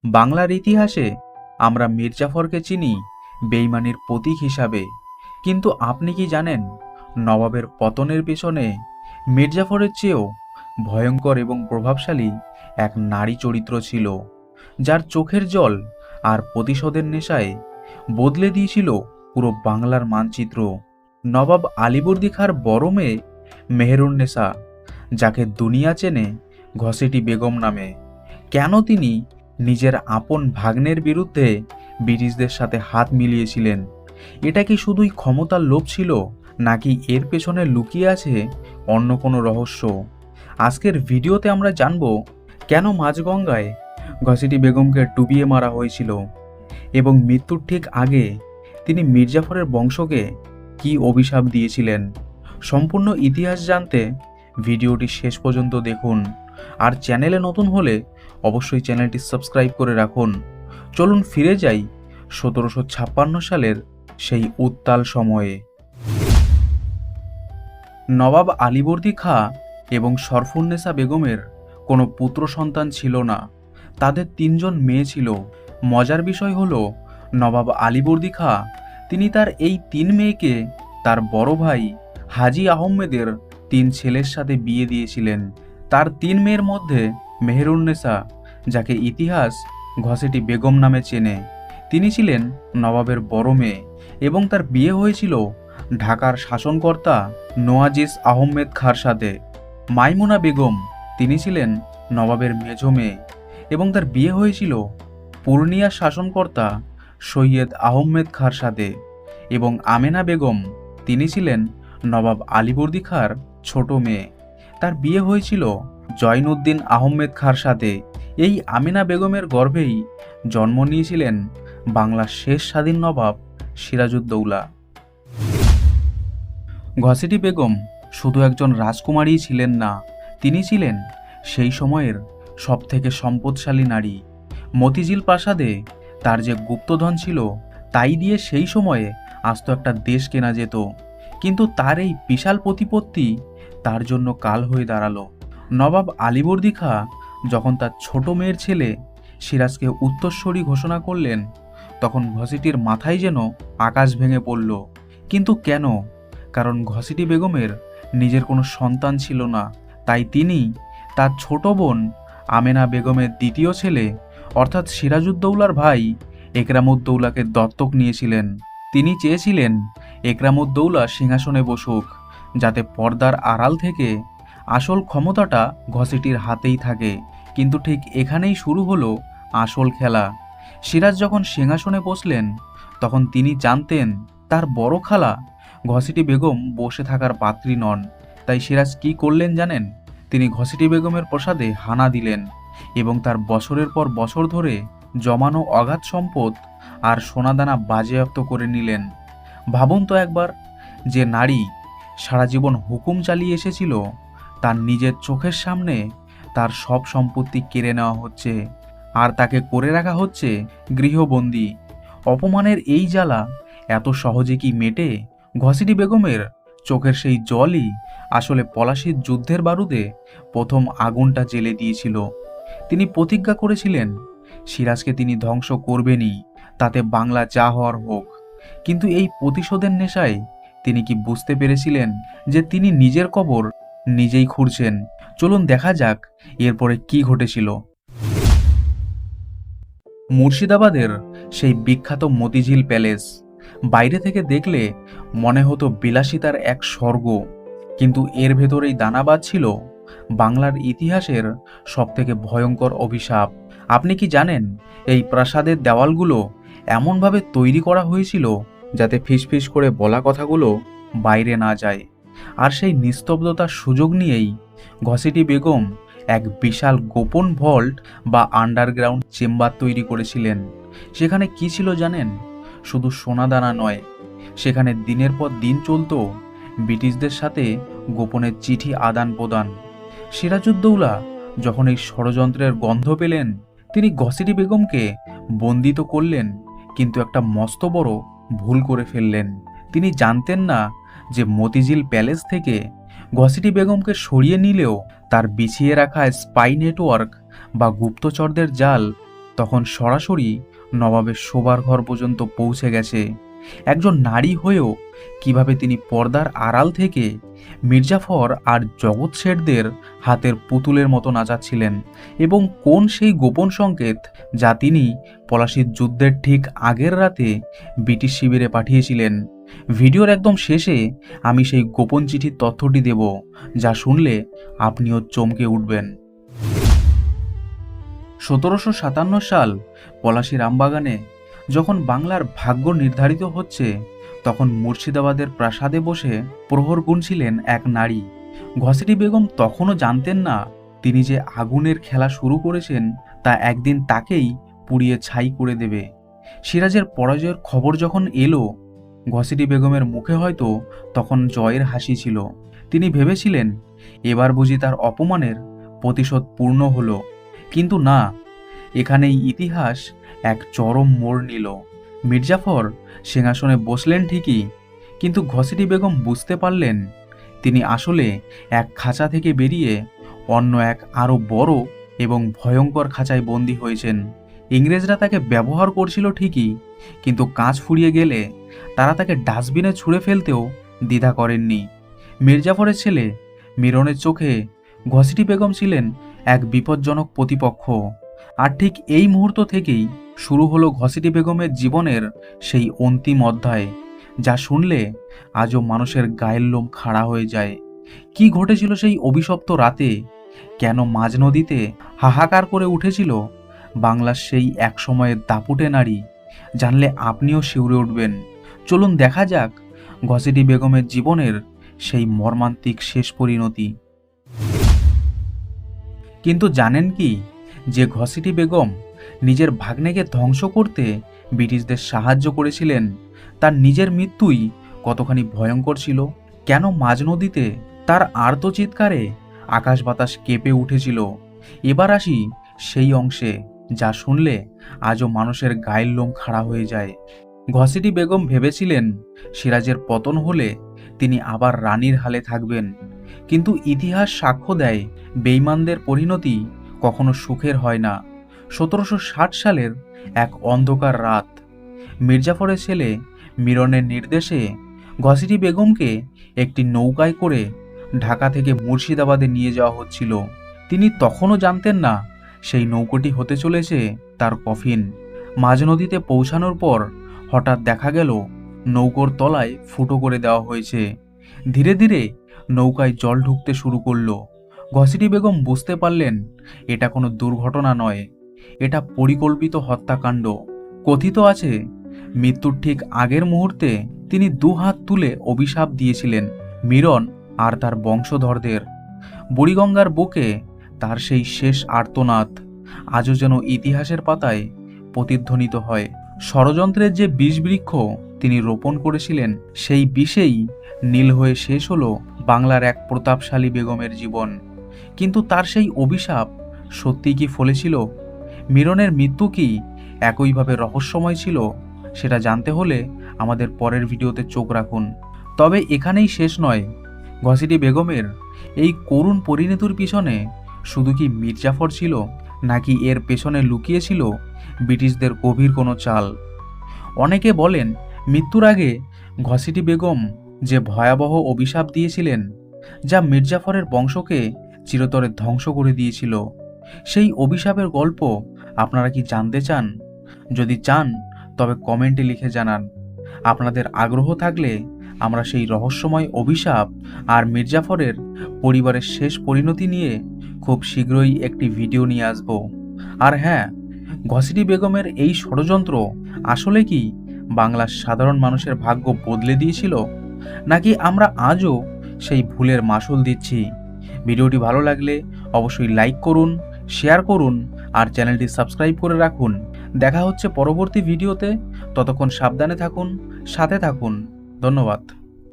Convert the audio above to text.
বাংলার ইতিহাসে আমরা মীর জাফরকে চিনি বেইমানির প্রতীক হিসাবে, কিন্তু আপনি কি জানেন নবাবের পতনের পেছনে মীর জাফরের চেয়েও ভয়ঙ্কর এবং প্রভাবশালী এক নারী চরিত্র ছিল, যার চোখের জল আর প্রতিশোধের নেশায় বদলে দিয়েছিল পুরো বাংলার মানচিত্র। নবাব আলীবর্দী খাঁর বড় মেয়ে মেহেরুন্নেসা, যাকে দুনিয়া চেনে ঘসেটি বেগম নামে। কেন তিনি নিজের আপন ভাগ্নের বিরুদ্ধে ব্রিটিশদের সাথে হাত মিলিয়েছিলেন? এটা কি শুধুই ক্ষমতার লোভ ছিল, নাকি এর পেছনে লুকিয়ে আছে অন্য কোনো রহস্য? আজকের ভিডিওতে আমরা জানব কেন মাঝগঙ্গায় ঘসেটি বেগমকে ডুবিয়ে মারা হয়েছিল এবং মৃত্যুর ঠিক আগে তিনি মীর জাফরের বংশকে কি অভিশাপ দিয়েছিলেন। সম্পূর্ণ ইতিহাস জানতে ভিডিওটি শেষ পর্যন্ত দেখুন, আর চ্যানেলে নতুন হলে অবশ্যই চ্যানেলটি সাবস্ক্রাইব করে রাখুন। চলুন ফিরে যাই 1756 সালের সেই উত্তাল সময়ে। নবাব আলীবর্দী খাঁ এবং শরফুন্নেসা বেগমের কোনো পুত্র সন্তান ছিল না, তাদের 3 জন মেয়ে ছিল। মজার বিষয় হলো, নবাব আলীবর্দী খাঁ তিনি তার এই 3 মেয়েকে তার বড় ভাই হাজী আহমেদের 3 ছেলের সাথে বিয়ে দিয়েছিলেন। তার 3 মেয়ের মধ্যে মেহেরুন্নেসা, যাকে ইতিহাস ঘসেটি বেগম নামে চেনে, তিনি ছিলেন নবাবের বড় মেয়ে এবং তার বিয়ে হয়েছিল ঢাকার শাসনকর্তা নওয়াজিস আহমেদ খাঁর সাথে। মাইমুনা বেগম, তিনি ছিলেন নবাবের মেজ মেয়ে এবং তার বিয়ে হয়েছিল পূর্ণিয়ার শাসনকর্তা সৈয়দ আহমেদ খাঁর সাথে। এবং আমেনা বেগম, তিনি ছিলেন নবাব আলীবর্দী খাঁর ছোট মেয়ে, তার বিয়ে হয়েছিল জয়নুদ্দিন আহমেদ খাঁর সাথে। এই আমেনা বেগমের গর্ভেই জন্ম নিয়েছিলেন বাংলার শেষ স্বাধীন নবাব সিরাজউদ্দৌলা। ঘসেটি বেগম শুধু একজন রাজকুমারী ছিলেন না, তিনি ছিলেন সেই সময়ের সবথেকে সম্পদশালী নারী। মতিঝিল প্রাসাদে তার যে গুপ্তধন ছিল, তাই দিয়ে সেই সময়ে আস্ত একটা দেশ কেনা যেত। কিন্তু তার এই বিশাল প্রতিপত্তি তার জন্য কাল হয়ে দাঁড়ালো। নবাব আলীবর্দী খাঁ যখন তার ছোট মেয়ের ছেলে সিরাজকে উত্তরসূরি ঘোষণা করলেন, তখন ঘসেটির মাথায় যেন আকাশ ভেঙে পড়ল। কিন্তু কেন? কারণ ঘসেটি বেগমের নিজের কোনো সন্তান ছিল না, তাই তিনি তার ছোট বোন আমেনা বেগমের দ্বিতীয় ছেলে অর্থাৎ সিরাজউদ্দৌলার ভাই একরামউদ্দৌলাকে দত্তক নিয়েছিলেন। তিনি চেয়েছিলেন একরামউদ্দৌলা সিংহাসনে বসুক, যাতে পর্দার আড়াল থেকে আসল ক্ষমতাটা ঘসেটির হাতেই থাকে। কিন্তু ঠিক এখানেই শুরু হলো আসল খেলা। সিরাজ যখন সিংহাসনে বসলেন, তখন তিনি জানতেন তার বড় খালা ঘসেটি বেগম বসে থাকার পাত্রী নন। তাই সিরাজ কি করলেন জানেন? তিনি ঘসেটি বেগমের প্রাসাদে হানা দিলেন এবং তার বছরের পর বছর ধরে জমানো অগাধ সম্পদ আর সোনাদানা বাজেয়াপ্ত করে নিলেন। ভাবুন তো একবার, যে নারী সারা জীবন হুকুম চালিয়ে এসেছিল, তার নিজের চোখের সামনে তার সব সম্পত্তি কেড়ে নেওয়া হচ্ছে আর তাকে করে রাখা হচ্ছে গৃহবন্দী। অপমানের এই জ্বালা এত সহজে কি মেটে? ঘসেটি বেগমের চোখের সেই জলই আসলে পলাশির যুদ্ধের বারুদে প্রথম আগুনটা জ্বেলে দিয়েছিল। তিনি প্রতিজ্ঞা করেছিলেন সিরাজকে তিনি ধ্বংস করবেনই, তাতে বাংলা যা হওয়ার হোক। কিন্তু এই প্রতিশোধের নেশায় তিনি কি বুঝতে পেরেছিলেন যে তিনি নিজের কবর নিজেই খুঁড়ছেন? চলুন দেখা যাক এরপরে কি ঘটেছিল। মুর্শিদাবাদের সেই বিখ্যাত মতিঝিল প্যালেস বাইরে থেকে দেখলে মনে হতো বিলাসিতার এক স্বর্গ, কিন্তু এর ভেতরেই দানা বাঁধছিল বাংলার ইতিহাসের সবথেকে ভয়ঙ্কর অভিশাপ। আপনি কি জানেন এই প্রাসাদের দেওয়ালগুলো এমনভাবে তৈরি করা হয়েছিল যাতে ফিসফিস করে বলা কথাগুলো বাইরে না যায়? আর সেই নিস্তব্ধতার সুযোগ নিয়েই ঘসেটি বেগম এক বিশাল গোপন ভল্ট বা আন্ডারগ্রাউন্ড চেম্বার তৈরি করেছিলেন। সেখানে কি ছিল জানেন? শুধু সোনাদানা নয়, সেখানে দিনের পর দিন চলত ব্রিটিশদের সাথে গোপনে চিঠি আদান প্রদান। সিরাজউদ্দৌলা যখন এই ষড়যন্ত্রের গন্ধ পেলেন, তিনি ঘসেটি বেগমকে বন্দী তো করলেন, কিন্তু একটা মস্ত বড় ভুল করে ফেললেন। তিনি জানতেন না যে মতিঝিল প্যালেস থেকে ঘসেটি বেগমকে সরিয়ে নিলেও তার বিছিয়ে রাখা স্পাই নেটওয়ার্ক বা গুপ্তচরদের জাল তখন সরাসরি নবাবের শোবার ঘর পর্যন্ত পৌঁছে গেছে। একজন নারী হয়েও কিভাবে তিনি পর্দার আড়াল থেকে মির্জাফর আর জগৎ শেঠদের হাতের পুতুলের মতো নাচাচ্ছিলেন, এবং কোন সেই গোপন সংকেত যা তিনি পলাশির যুদ্ধের ঠিক আগের রাতে ব্রিটিশ শিবিরে পাঠিয়েছিলেন। ভিডিওর একদম শেষে আমি সেই গোপন চিঠির তথ্যটি দেব, যা শুনলে আপনিও চমকে উঠবেন। 1757 সাল পলাশীর আমবাগানে যখন বাংলার ভাগ্য নির্ধারিত হচ্ছে, তখন মুর্শিদাবাদের প্রাসাদে বসে প্রহর গুনছিলেন এক নারী। ঘসেটি বেগম তখনও জানতেন না তিনি যে আগুনের খেলা শুরু করেছেন তা একদিন তাকেই পুড়িয়ে ছাই করে দেবে। সিরাজের পরাজয়ের খবর যখন এলো, ঘসেটি বেগমের মুখে হয়তো তখন জয়ের হাসি ছিল। তিনি ভেবেছিলেন এবার বুঝি তার অপমানের প্রতিশোধ পূর্ণ হলো। কিন্তু না, এখানেই ইতিহাস এক চরম মোড় নিল। মির্জাফর সিংহাসনে বসলেন ঠিকই, কিন্তু ঘসেটি বেগম বুঝতে পারলেন তিনি আসলে এক খাঁচা থেকে বেরিয়ে অন্য এক আরও বড় এবং ভয়ঙ্কর খাঁচায় বন্দী হয়েছেন। ইংরেজরা তাকে ব্যবহার করছিল ঠিকই, কিন্তু কাঁচ ফুরিয়ে গেলে তারা তাকে ডাস্টবিনে ছুঁড়ে ফেলতেও দ্বিধা করেননি। মির্জাফরের ছেলে মিরনের চোখে ঘসেটি বেগম ছিলেন এক বিপজ্জনক প্রতিপক্ষ। আর ঠিক এই মুহূর্ত থেকেই শুরু হলো ঘসেটি বেগমের জীবনের সেই অন্তিম অধ্যায়, যা শুনলে আজও মানুষের গায়ের লোম খাড়া হয়ে যায়। কি ঘটেছিল সেই অভিশপ্ত রাতে? কেন মাঝ নদীতে হাহাকার করে উঠেছিল বাংলার সেই এক সময়ের দাপুটে নারী? জানলে আপনিও শিউরে উঠবেন। চলুন দেখা যাক ঘসেটি বেগমের জীবনের সেই মর্মান্তিক শেষ পরিণতি। কিন্তু জানেন কি, যে ঘসেটি বেগম নিজের ভাগ্নেকে ধ্বংস করতে ব্রিটিশদের সাহায্য করেছিলেন, তার নিজের মৃত্যুই কতখানি ভয়ঙ্কর ছিল? কেন মাঝ নদীতে তার আর্ত চিৎকারে আকাশ বাতাস কেঁপে উঠেছিল? এবার আসি সেই অংশে যা শুনলে আজও মানুষের গায়ের লোম খাড়া হয়ে যায়। ঘসেটি বেগম ভেবেছিলেন সিরাজের পতন হলে তিনি আবার রানীর হালে থাকবেন, কিন্তু ইতিহাস সাক্ষ্য দেয় বেঈমানদের পরিণতি কখনো সুখের হয় না। 1760 সালের এক অন্ধকার রাত, মির্জাফরের ছেলে মিরনের নির্দেশে ঘসেটি বেগমকে একটি নৌকায় করে ঢাকা থেকে মুর্শিদাবাদে নিয়ে যাওয়া হচ্ছিল। তিনি তখনও জানতেন না সেই নৌকোটি হতে চলেছে তার কফিন। মাঝ নদীতে পৌঁছানোর পর হঠাৎ দেখা গেল নৌকোর তলায় ফুটো করে দেওয়া হয়েছে। ধীরে ধীরে নৌকায় জল ঢুকতে শুরু করলো। ঘসেটি বেগম বুঝতে পারলেন এটা কোনো দুর্ঘটনা নয়, এটা পরিকল্পিত হত্যাকাণ্ড। কথিত আছে মৃত্যুর ঠিক আগের মুহূর্তে তিনি দুহাত তুলে অভিশাপ দিয়েছিলেন মিরন আর তার বংশধরদের। বুড়িগঙ্গার বুকে তার সেই শেষ আর্তনাদ আজও যেন ইতিহাসের পাতায় প্রতিধ্বনিত হয়। ষড়যন্ত্রের যে বিষবৃক্ষ তিনি রোপণ করেছিলেন, সেই বিষেই নীল হয়ে শেষ হলো বাংলার এক প্রতাপশালী বেগমের জীবন। কিন্তু তার সেই অভিশাপ সত্যি কি ফলেছিল? মিরনের মৃত্যু কি একইভাবে রহস্যময় ছিল? সেটা জানতে হলে আমাদের পরের ভিডিওতে চোখ রাখুন। তবে এখানেই শেষ নয়। ঘসেটি বেগমের এই করুণ পরিণতির পিছনে শুধু কি মির্জাফর ছিল, নাকি এর পেছনে লুকিয়েছিল ব্রিটিশদের গভীর কোনো চাল? অনেকে বলেন মৃত্যুর আগে ঘসেটি বেগম যে ভয়াবহ অভিশাপ দিয়েছিলেন, যা মির্জাফরের বংশকে চিরতরে ধ্বংস করে দিয়েছিল, সেই অভিশাপের গল্প আপনারা কি জানতে চান? যদি চান তবে কমেন্টে লিখে জানান। আপনাদের আগ্রহ থাকলে আমরা সেই রহস্যময় অভিশাপ আর মির্জাফরের পরিবারের শেষ পরিণতি নিয়ে খুব শীঘ্রই একটি ভিডিও নিয়ে আসব। আর হ্যাঁ, ঘসেটি বেগমের এই ষড়যন্ত্র আসলে কি বাংলার সাধারণ মানুষের ভাগ্য বদলে দিয়েছিল, নাকি আমরা আজও সেই ভুলের মাসুল দিচ্ছি? ভিডিওটি ভালো লাগলে অবশ্যই লাইক করুন, শেয়ার করুন আর চ্যানেলটি সাবস্ক্রাইব করে রাখুন। দেখা হচ্ছে পরবর্তী ভিডিওতে। ততক্ষণ সাবধানে থাকুন, সাথে থাকুন। ধন্যবাদ।